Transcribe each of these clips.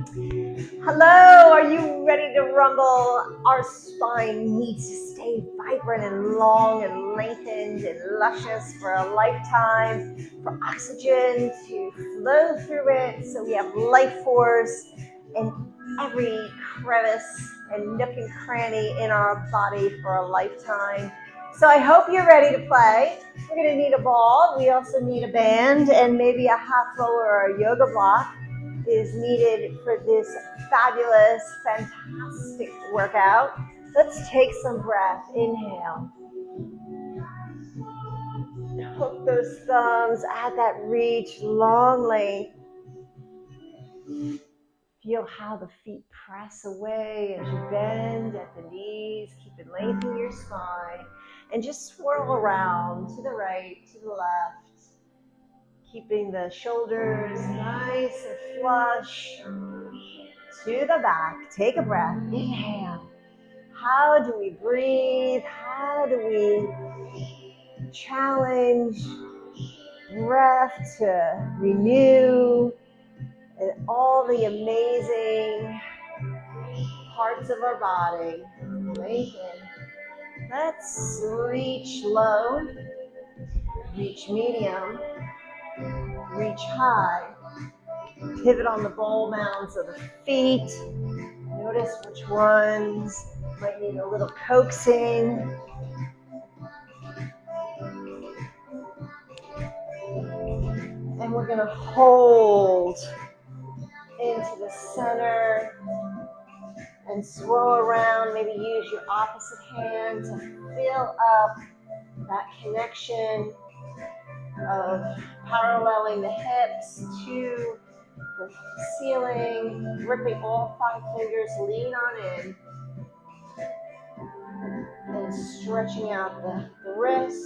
Hello, are you ready to rumble? Our spine needs to stay vibrant and long and lengthened and luscious for a lifetime, for oxygen to flow through it so we have life force in every crevice and nook and cranny in our body for a lifetime. So I hope you're ready to play. We're going to need a ball. We also need a band and maybe a half roller or a yoga block is needed for this fabulous, fantastic workout. Let's take some breath. Inhale. Hook those thumbs, add that reach, long length. Feel how the feet press away as you bend at the knees. Keep it lengthening your spine. And just swirl around to the right, to the left. Keeping the shoulders nice and flush. To the back. Take a breath. Inhale. How do we breathe? How do we challenge breath to renew and all the amazing parts of our body? Lengthen. Let's reach low, reach medium, reach high. Pivot on the ball mounds of the feet. Notice which ones might need a little coaxing. And we're going to hold into the center and swirl around. Maybe use your opposite hand to fill up that connection of paralleling the hips to the ceiling, gripping all 5 fingers, lean on in, and stretching out the wrist,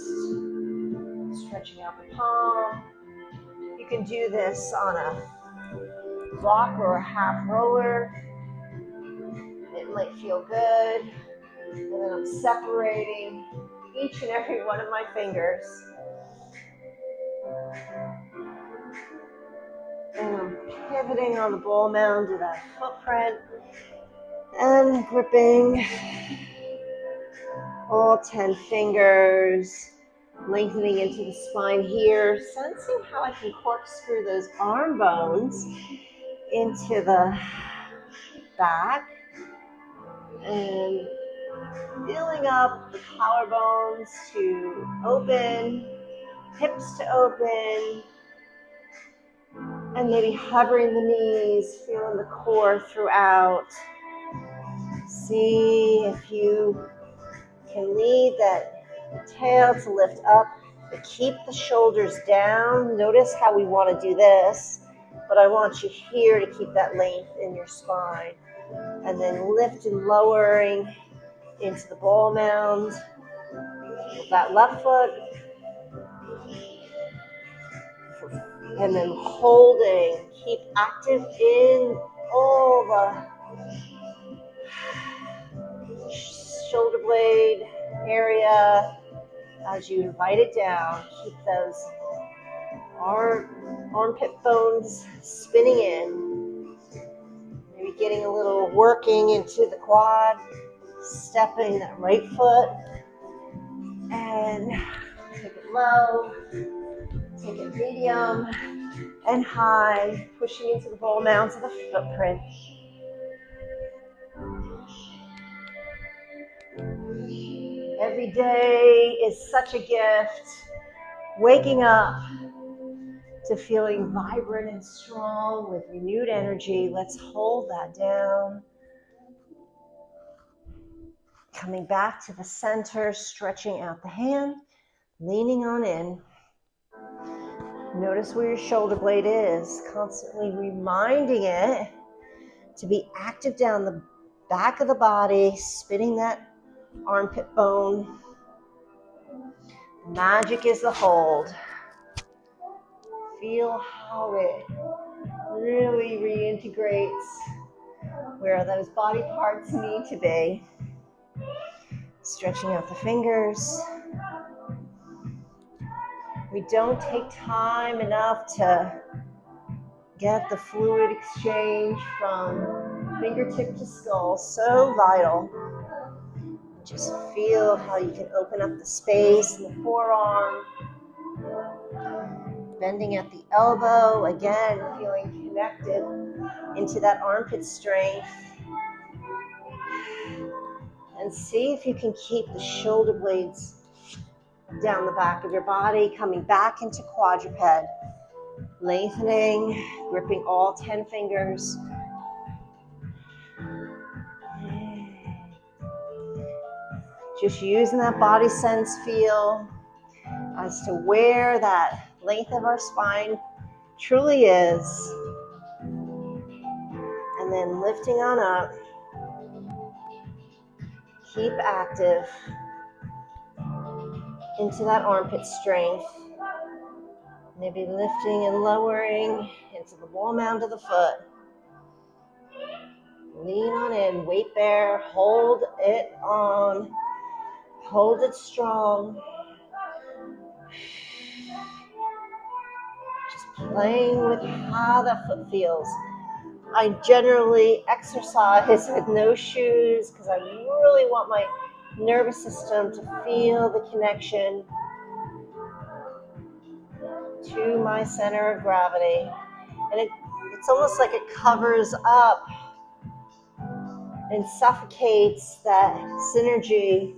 stretching out the palm. You can do this on a block or a half roller. It might feel good. And then I'm separating each and every one of my fingers. And I'm pivoting on the ball mound to that footprint and gripping all 10 fingers, lengthening into the spine here, sensing how I can corkscrew those arm bones into the back and filling up the collarbones to open, hips to open, and maybe hovering the knees, feeling the core throughout. See if you can lead that tail to lift up, but keep the shoulders down. Notice how we want to do this, but I want you here to keep that length in your spine. And then lift and lowering into the ball mound with that left foot. And then holding, keep active in all the shoulder blade area as you invite it down. Keep those armpit bones spinning in. Maybe getting a little working into the quad, stepping that right foot, and take it low, take it medium and high, pushing into the ball mounds of the footprint. Every day is such a gift. Waking up to feeling vibrant and strong with renewed energy. Let's hold that down. Coming back to the center, stretching out the hand, leaning on in. Notice where your shoulder blade is, constantly reminding it to be active down the back of the body, spinning that armpit bone. Magic is the hold. Feel how it really reintegrates where those body parts need to be. Stretching out the fingers. We don't take time enough to Get the fluid exchange from fingertip to skull, so vital. Just feel how you can open up the space in the forearm, bending at the elbow, again, feeling connected into that armpit strength. And see if you can keep the shoulder blades down the back of your body, coming back into quadruped, lengthening, gripping all 10 fingers. Just using that body sense feel as to where that length of our spine truly is. And then lifting on up. Keep active into that armpit strength. Maybe lifting and lowering into the wall mound of the foot. Lean on in, weight bear, hold it on, hold it strong. Just playing with how that foot feels. I generally exercise with no shoes because I really want my nervous system to feel the connection to my center of gravity. And it's almost like it covers up and suffocates that synergy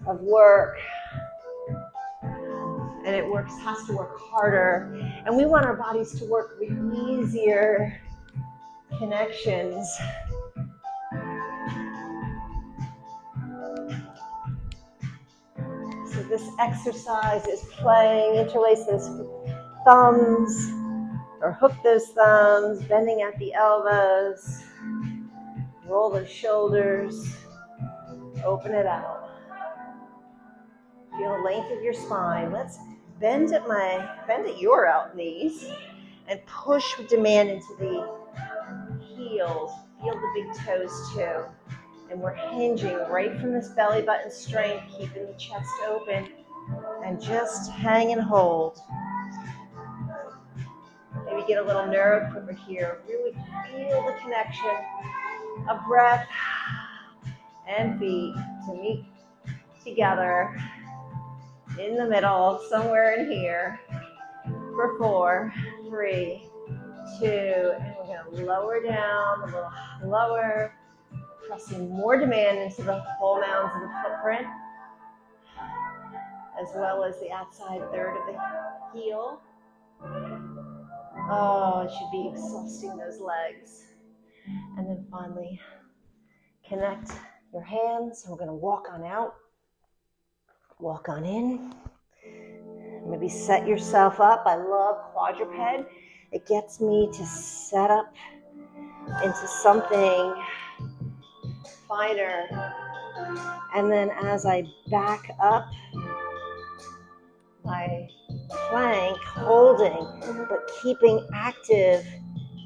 of work. And it has to work harder. And we want our bodies to work with easier connections. So this exercise is playing, interlace those thumbs, or hook those thumbs, bending at the elbows, roll the shoulders, open it out. Feel the length of your spine. Let's bend at your out knees and push with demand into the heels. Feel the big toes too. And we're hinging right from this belly button strength, keeping the chest open, and just hang and hold. Maybe get a little neuro quiver here. Really feel the connection of breath and feet to meet together in the middle, somewhere in here, for 4, 3, 2, and we're going to lower down, a little lower, pressing more demand into the whole mounds of the footprint, as well as the outside third of the heel. Oh, it should be exhausting those legs. And then finally, connect your hands. We're going to walk on out, walk on in. Maybe set yourself up. I love quadruped. It gets me to set up into something finer. And then as I back up my plank, holding, but keeping active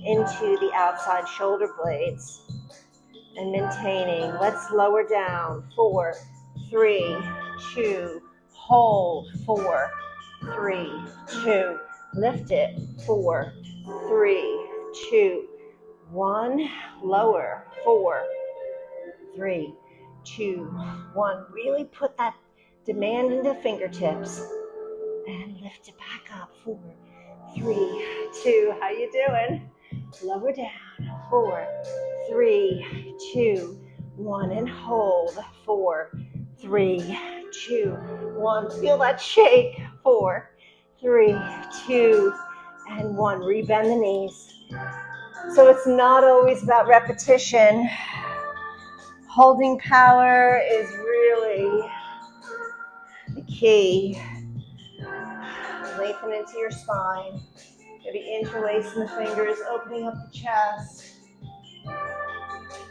into the outside shoulder blades and maintaining. Let's lower down. 4, 3, 2, hold. 4, 3, 2, lift it. 4, 3, 2, 1, lower. 4, 3, 2, 1. Really put that demand into fingertips and lift it back up. 4, 3, 2. How you doing? Lower down. 4, 3, 2, 1, and hold. 4, 3, 2, 1. Feel that shake. 4, 3, 2, and 1. Rebend the knees. So it's not always about repetition. Holding power is really the key. Lengthen into your spine. Maybe interlacing the fingers, opening up the chest.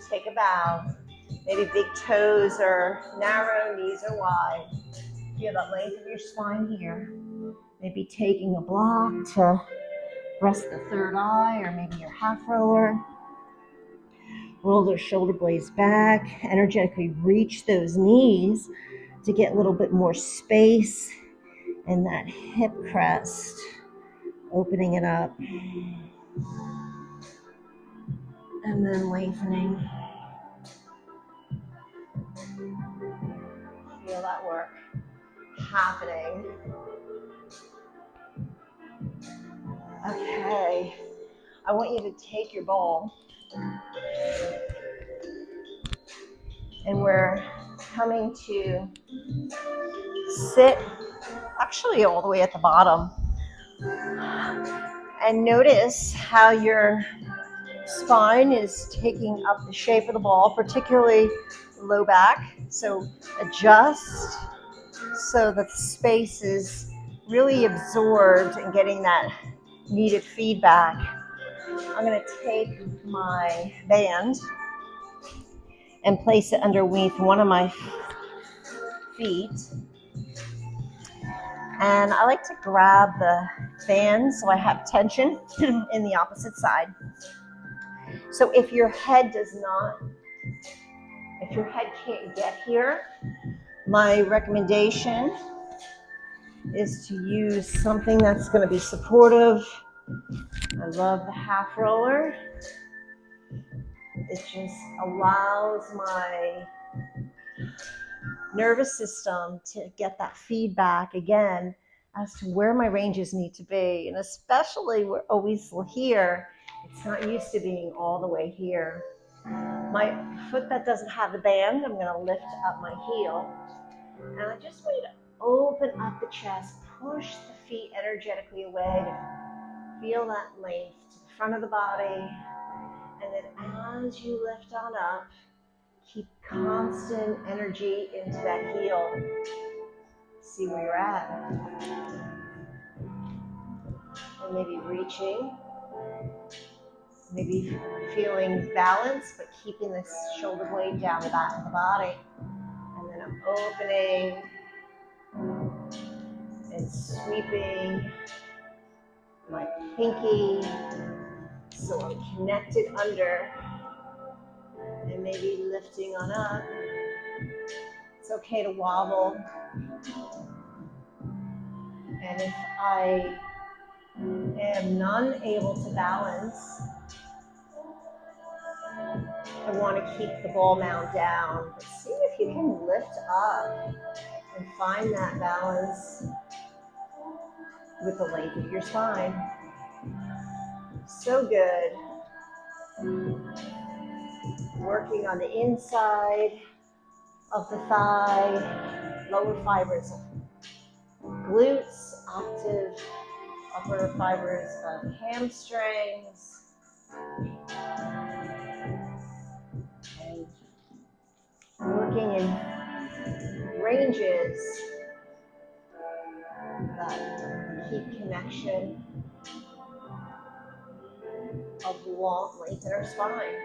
Take a bow. Maybe big toes are narrow, knees are wide. Feel that length of your spine here. Maybe taking a block to rest the third eye, or maybe your half roller. Roll those shoulder blades back. Energetically reach those knees to get a little bit more space in that hip crest. Opening it up. And then lengthening. Feel that work happening. Okay. I want you to take your ball, and we're coming to sit actually all the way at the bottom. And notice how your spine is taking up the shape of the ball, particularly low back. So adjust so that the space is really absorbed and getting that needed feedback. I'm going to take my band and place it underneath one of my feet. And I like to grab the band so I have tension in the opposite side. So if your head can't get here, my recommendation is to use something that's going to be supportive. I love the half roller. It just allows my nervous system to get that feedback again as to where my ranges need to be. And especially we're always here, it's not used to being all the way here. My foot that doesn't have the band, I'm going to lift up my heel. And I just want you to open up the chest, push the feet energetically away to feel that length to the front of the body. And then as you lift on up, keep constant energy into that heel. See where you're at. And maybe reaching, maybe feeling balance, but keeping this shoulder blade down the back of the body. And then I'm opening and sweeping my pinky so I'm connected under, and maybe lifting on up. It's okay to wobble. And if I am unable to balance, I want to keep the ball mound down. But see if you can lift up and find that balance with the length of your spine. So good. Working on the inside of the thigh, lower fibers of glutes, active upper fibers of hamstrings. And working in ranges that keep connection of long length in our spine.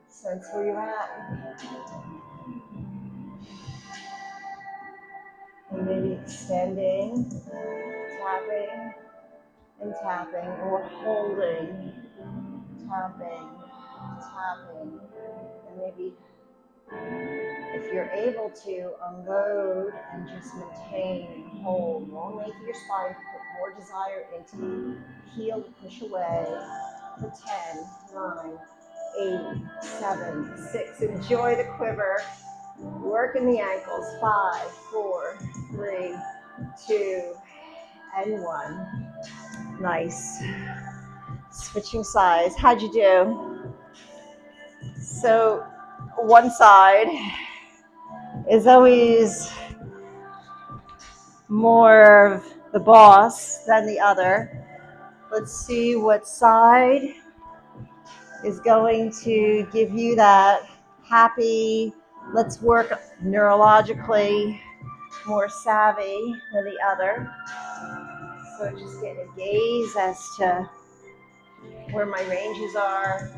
Sense where you're at. And maybe extending, tapping, and tapping, or holding, tapping, tapping, and maybe if you're able to unload and just maintain and hold long length of your spine, put more desire into the heel to push away for 10, 9, 8, 7, 6. Enjoy the quiver. Working the ankles. 5, 4, 3, 2, and 1. Nice. Switching sides. How'd you do? So one side is always more of the boss than the other. Let's see what side is going to give you that happy, let's work neurologically, more savvy than the other. So just get a gaze as to where my ranges are.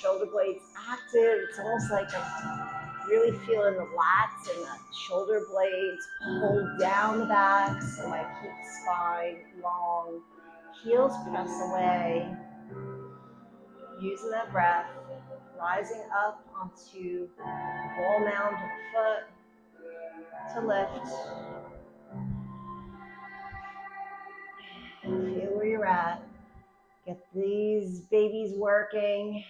Shoulder blades active. It's almost like I'm really feeling the lats and the shoulder blades pull down the back, so I keep spine long. Heels press away. Using that breath, rising up onto ball mound of the foot to lift. Feel where you're at. Get these babies working.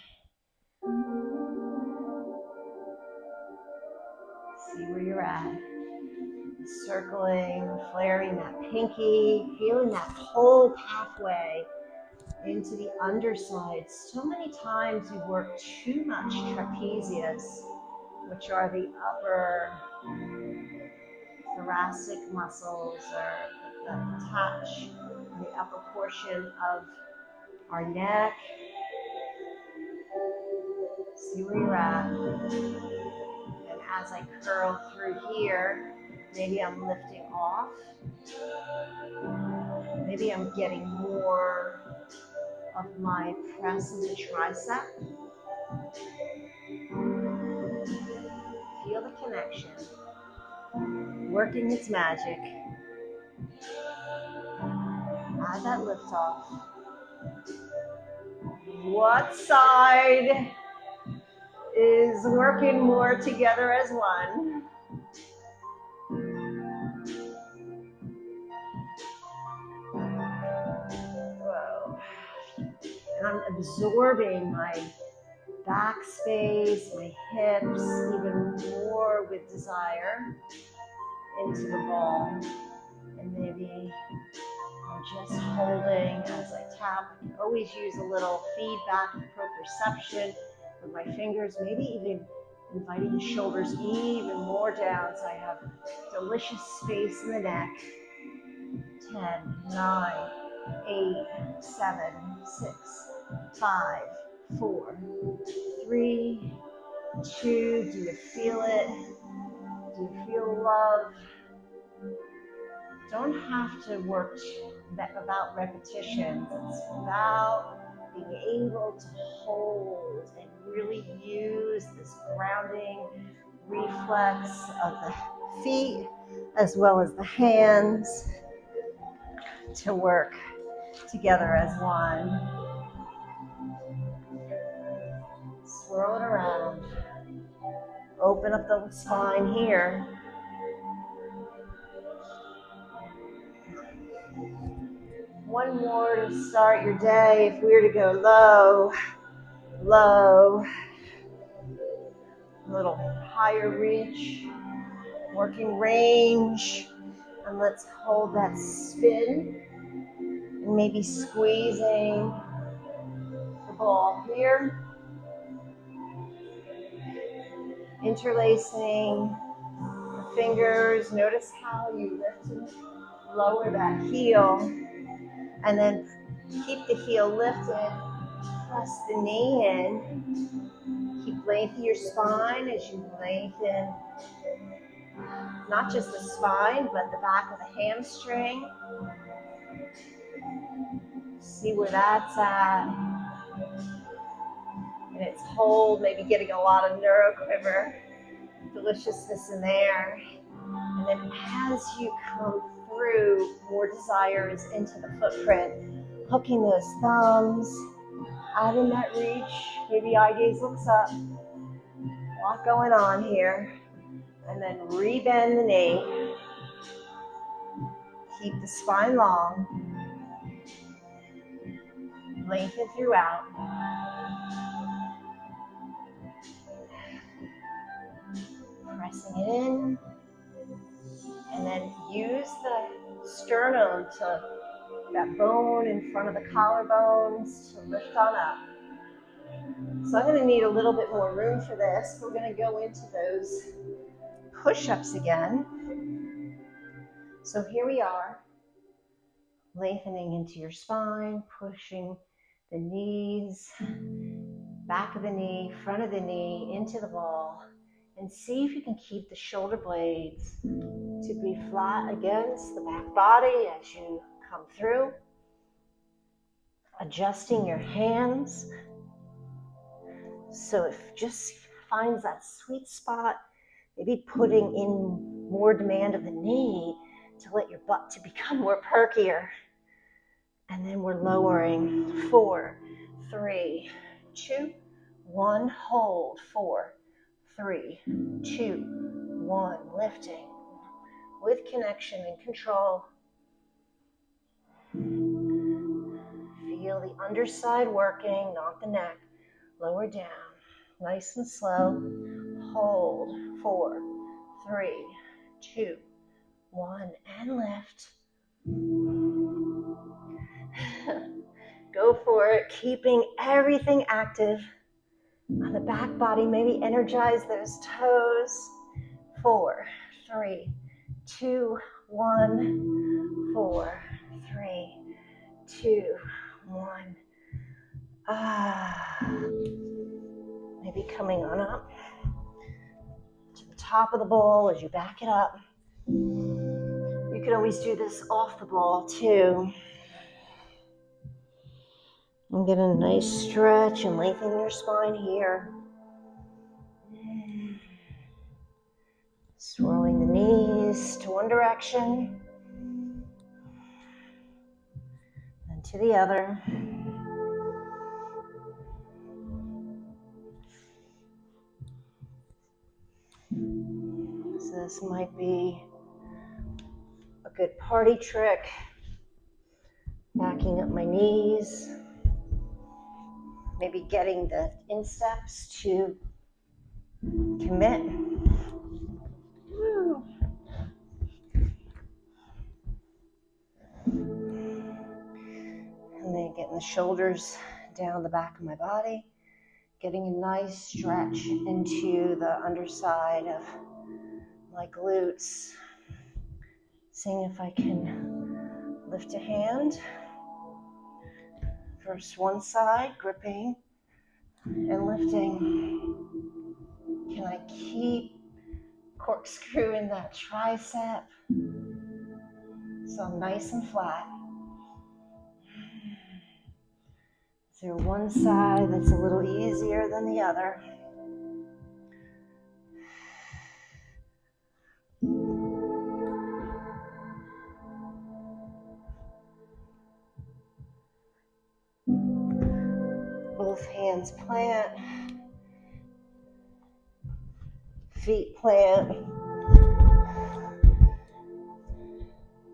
See where you're at. Circling, flaring that pinky, feeling that whole pathway into the underside. So many times we work too much trapezius, which are the upper thoracic muscles or that attach the upper portion of our neck. See where you're at. And as I curl through here, maybe I'm lifting off. Maybe I'm getting more of my press in the tricep. Feel the connection. Working its magic. Add that lift off. What side is working more together as one? Whoa. And I'm absorbing my back space, my hips, even more with desire into the ball. And maybe I'm just holding as I tap. I can always use a little feedback and proprioception with my fingers, maybe even inviting the shoulders even more down so I have delicious space in the neck. 10, 9, 8, 7, 6, 5, 4, 3, 2. Do you feel it? Do you feel love? Don't have to work about repetitions. It's about being able to hold and really use this grounding reflex of the feet as well as the hands to work together as one. Swirl it around. Open up the spine here. One more to start your day. If we were to go low, low, a little higher reach, working range, and let's hold that spin and maybe squeezing the ball here, interlacing the fingers. Notice how you lift and lower that heel, and then keep the heel lifted. Press the knee in. Keep lengthening your spine as you lengthen not just the spine, but the back of the hamstring. See where that's at. And it's hold, maybe getting a lot of neuro quiver, deliciousness in there. And then as you come through, more desire is into the footprint. Hooking those thumbs, adding that reach. Maybe eye gaze looks up. A lot going on here. And then rebend the knee. Keep the spine long. Lengthen throughout. Pressing it in. And then use the sternum to that bone in front of the collarbones to lift on up. So I'm going to need a little bit more room for this. We're going to go into those push-ups again. So here we are, lengthening into your spine, pushing the knees, back of the knee, front of the knee, into the ball, and see if you can keep the shoulder blades to be flat against the back body as you come through. Adjusting your hands so it just finds that sweet spot, maybe putting in more demand of the knee to let your butt to become more perkier. And then we're lowering. 4, 3, 2, 1. Hold. 4, 3, 2, 1. Lifting with connection and control. Feel Feel the underside working, not the neck. Lower down, nice and slow. Hold, 4, 3, 2, 1, and lift. Go for it, keeping everything active on the back body. Maybe energize those toes. 4, 3, 2, 1, 4, 3, 2, 1. Maybe coming on up to the top of the bowl as you back it up. You can always do this off the ball too. And get a nice stretch and lengthen your spine here. Swirling the knees to one direction and to the other. So this might be a good party trick. Backing up my knees. Maybe getting the insteps to commit. Woo. And then getting the shoulders down the back of my body. Getting a nice stretch into the underside of my glutes. Seeing if I can lift a hand. First one side, gripping and lifting. Can I keep corkscrewing that tricep so I'm nice and flat? Is there one side that's a little easier than the other? Both hands plant, feet plant,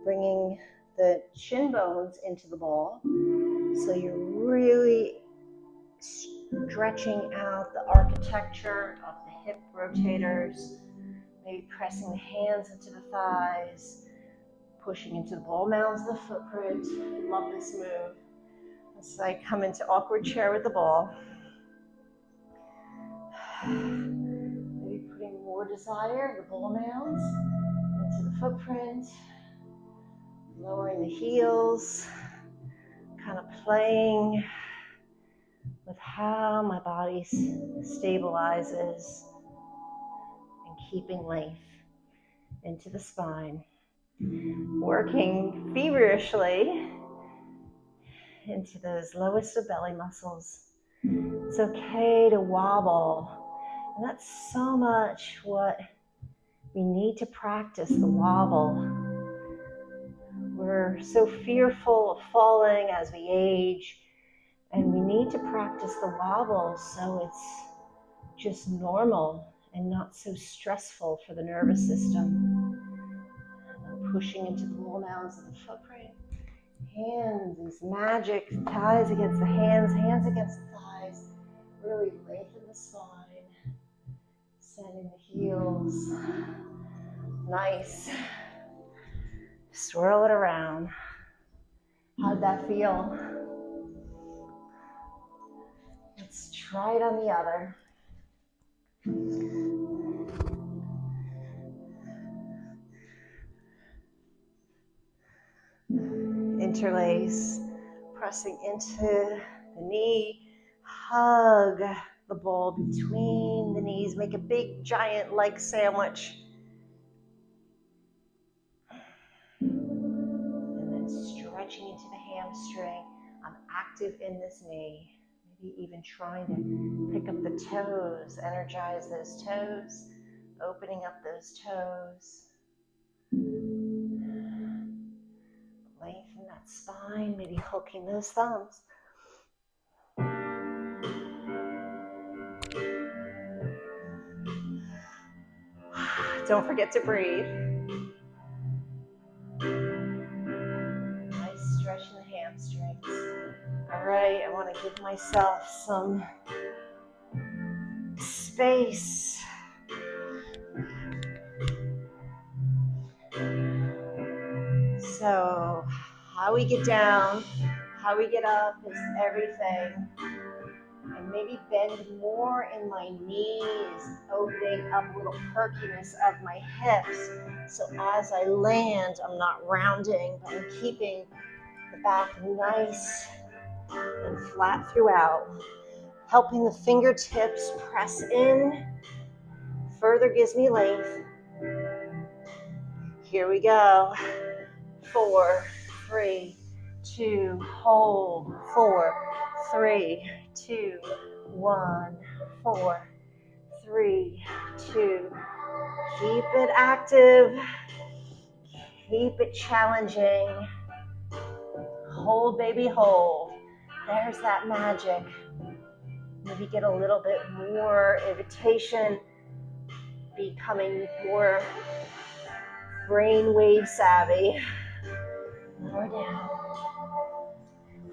bringing the shin bones into the ball. So you're really stretching out the architecture of the hip rotators, maybe pressing the hands into the thighs, pushing into the ball mounds of the footprint. Love this move. As I come into awkward chair with the ball. Maybe putting more desire, the ball mounds, into the footprint. Lowering the heels, kind of playing with how my body stabilizes and keeping length into the spine. Working feverishly into those lowest of belly muscles. It's okay to wobble. And that's so much what we need to practice, the wobble. We're so fearful of falling as we age, and we need to practice the wobble so it's just normal and not so stressful for the nervous system. And pushing into the ball mounds of the footprint. Hands, these magic thighs against the hands, hands against the thighs. Really lengthen the spine. Sending the heels. Nice. Swirl it around. How'd that feel? Let's try it on the other. Interlace, pressing into the knee. Hug the ball between the knees. Make a big, giant leg sandwich. And then stretching into the hamstring. I'm active in this knee. Maybe even trying to pick up the toes. Energize those toes. Opening up those toes. Lengthen that spine. Maybe hooking those thumbs. Don't forget to breathe. Nice stretch in the hamstrings. All Give myself some space. So how we get down, how we get up is everything. And maybe bend more in my knees, opening up a little perkiness of my hips. So as I land, I'm not rounding, but I'm keeping the back nice and flat throughout. Helping the fingertips press in, further gives me length. Here we go. 4, 3, 2, hold. 4, 3, 2, 1, 4, 3, 2. Keep it active. Keep it challenging. Hold, baby, hold. There's that magic. Maybe get a little bit more invitation, becoming more brainwave savvy. Lower down.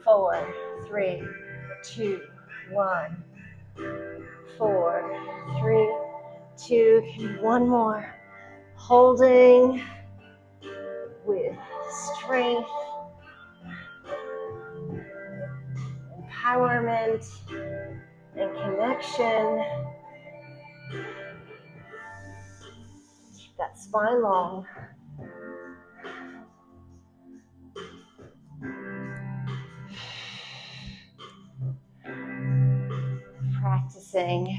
4, 3, 2, 1. 4, 3, 2. One more. Holding with strength, empowerment, and connection. Keep that spine long. Practicing.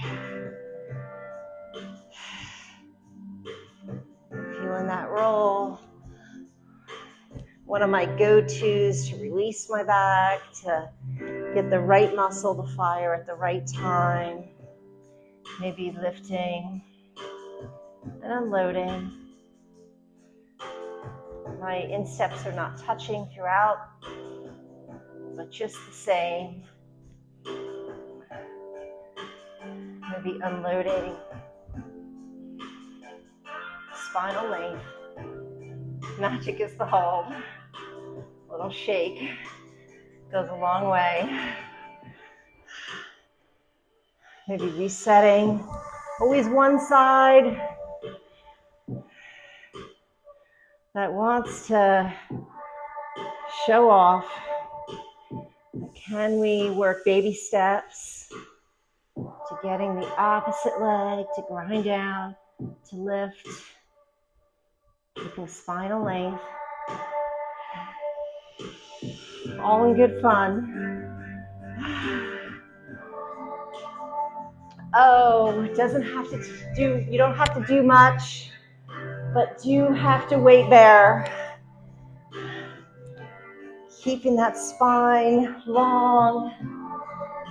Feeling that roll. One of my go-tos to release my back, to get the right muscle to fire at the right time. Maybe lifting and unloading. My insteps are not touching throughout, but just the same. Maybe unloading. Spinal length. Magic is the hold. A little shake goes a long way. Maybe resetting. Always one side that wants to show off. Can we work baby steps to getting the opposite leg to grind down, to lift, keeping spinal length. All in good fun. Oh, it doesn't have to do, you don't have to do much, but do have to wait there. Keeping that spine long,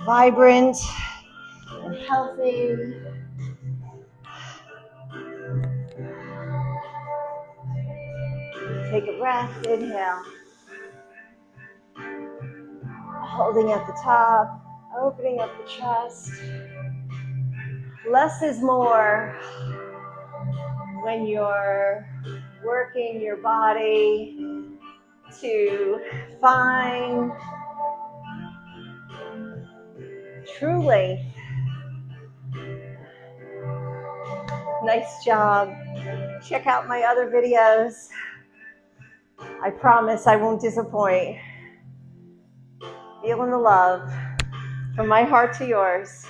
vibrant, and healthy. Take a breath, inhale. Holding at the top, opening up the chest. Less is more when you're working your body to find true length. Nice job. Check out my other videos. I promise I won't disappoint. Feeling the love from my heart to yours.